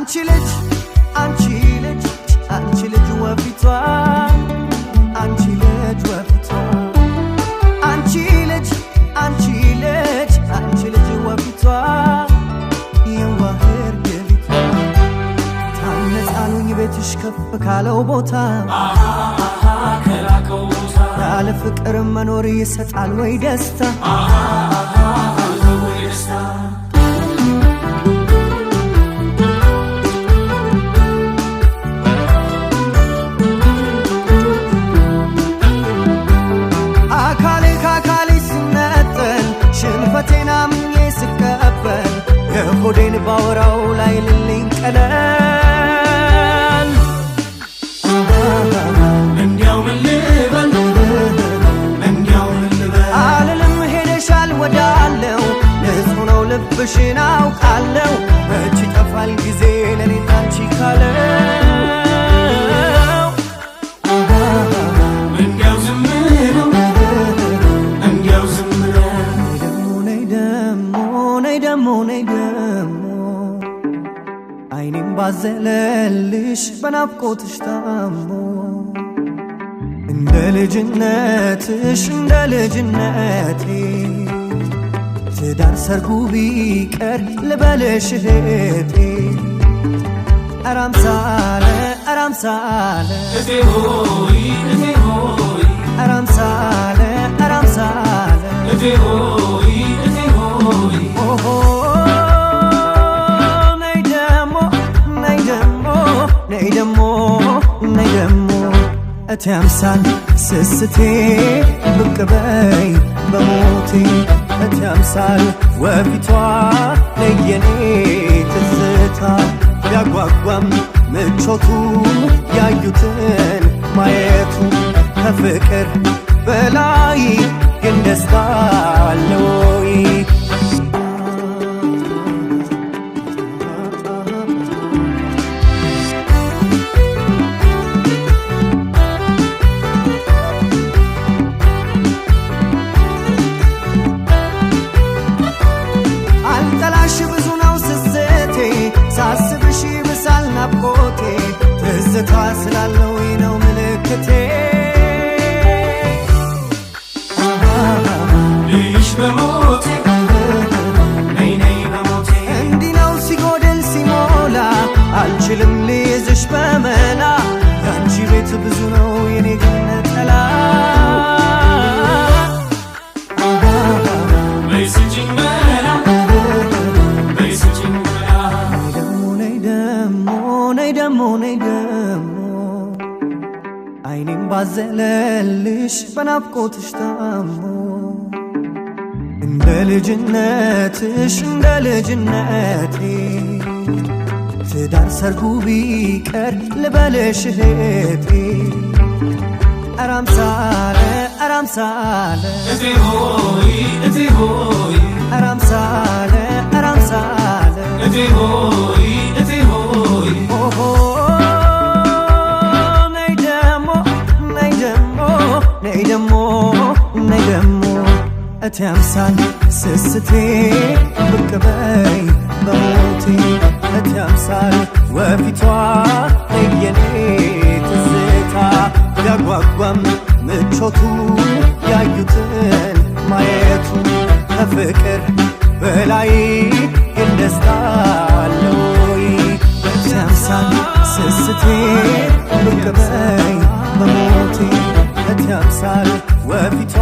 አንቺ ልጅ ወፊቷ አንቺ ልጅ ወፊቷ አንቺ ልጅ ወፊቷ የዋህር ገቢቷ ታነጻሉኝ ቤትሽ ከፍ ካለው ቦታ ከላከው ቦታ ያለ ፍቅር መኖር ይሰጣል ወይ ደስታ ሆዴን ባወራው ላይ ልልኝ ቀለል እንዲያው ምን ልበል አልልም ሄደሻል ወዳለው ንጹህ ነው ልብሽን አውቃለው መች ይጠፋል ጊዜ ለኔ ታንቺ ካለው እንዲያው ዝም ነው ነይ ደሞ አይኔም ባዘለልሽ በናፍቆትሽ ታሞ እንደ ልጅነቴ ትዳር ሰርጉ ቢቀር ልበልሽ እህቴ አራምሳለ እቴ ሆይ አራምሳለ እቴ ሆይ ኦሆ ነይ ደሞ እቴ አምሳል ስስቴ ብቅ በይ በሞቴ እቴ አምሳል ወፊቷ ለየኔ ትዝታ ቢያጓጓም ምቾቱ ያዩትን ማየቱ ከፍቅር በላይ ግን ደስታ አለ ወይ ብዙ ነው ስስቴ ሳስብሽ ብሳል ናፍቆቴ ትዝታ ስላለው ነው ምልክቴ ልሽ በሞቴ ነይ በሞቴ እንዲህ ነው ሲጎድል ሲሞላ አልችልም ልይዝሽ በመላ ያንቺ ቤት ብዙ ነው የኔ ግን ነጠላ ነይ ደሞ አይኔም ባዘለልሽ በናፍቆትሽ ታሞ እንደ ልጅነቴ ትዳር ሰርጉ ቢቀር ልበልሽ እህቴ አራምሳለ እቴ ሆይ አራምሳለ እቴ ሆይ ኦሆ ነይ ደሞ እቴ አምሳል ስስቴ ብቅ በይ በሞቴ እቴ አምሳል ወፊቷ ለየኔ ትዝታ ቢያጓጓም ምቾቱ ያዩትን ማየቱ ከፍቅር በላይ ግን ደስታ አለ ወይ እቴ አምሳል ስስቴ ብቅ በይ በሞቴ እቴ አምሳል ወፊቷ